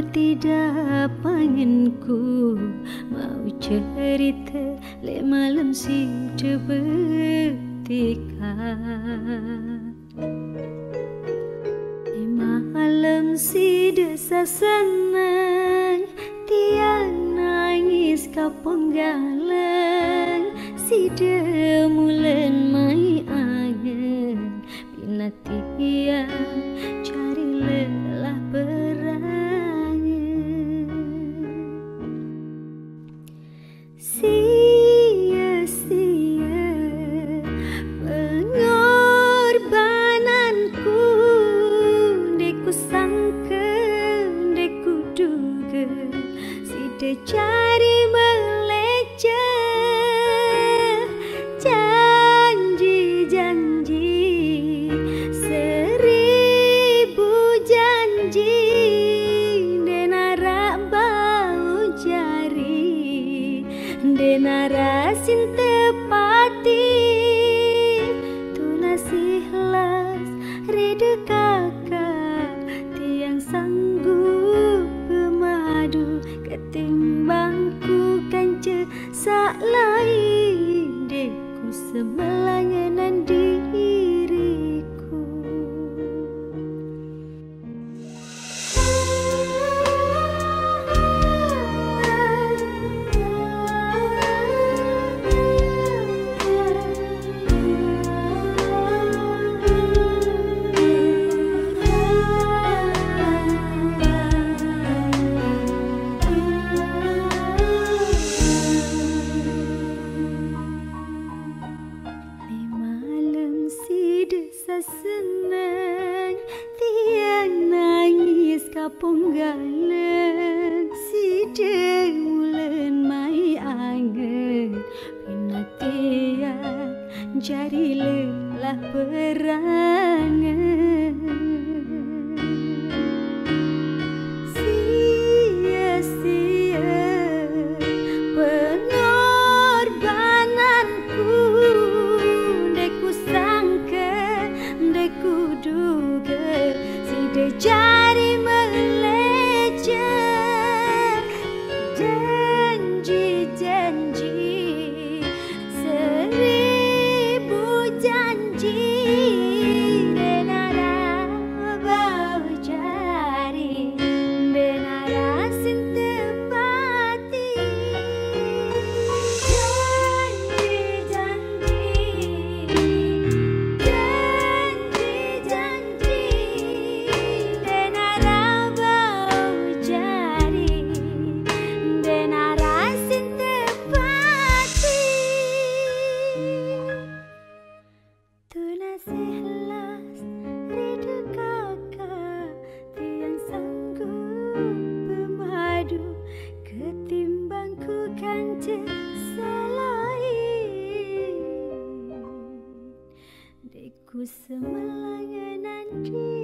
tidak panginku mau cerita le malam si debetika. Di malam si desa senang tiang nangis kapenggalan si demulen mai angen bina tiang cari lelah berangan. Sia-sia pengorbananku, deku sangka, deku duga, si cari meleceh. Janji-janji, seribu janji, denara bau jari, denara sin tepati, tu nasih las reda kakak, tiang sanggup pemadu ketimbangku kanca sak lain, deku semelanganan diriku. Senang tiang nangis kapunggalan si demulen mai angen bina tiang jari lelah berangan. Sia-sia pengorbananku, deku sangka, deku duga, si cari meleceh. Janji-janji, seribu janji, denara bau jari, denara sin tepati. Tunasihlas reda kakak, tiang sanggup pemadu ketimbangku kanca selain, deku semelanganan diri.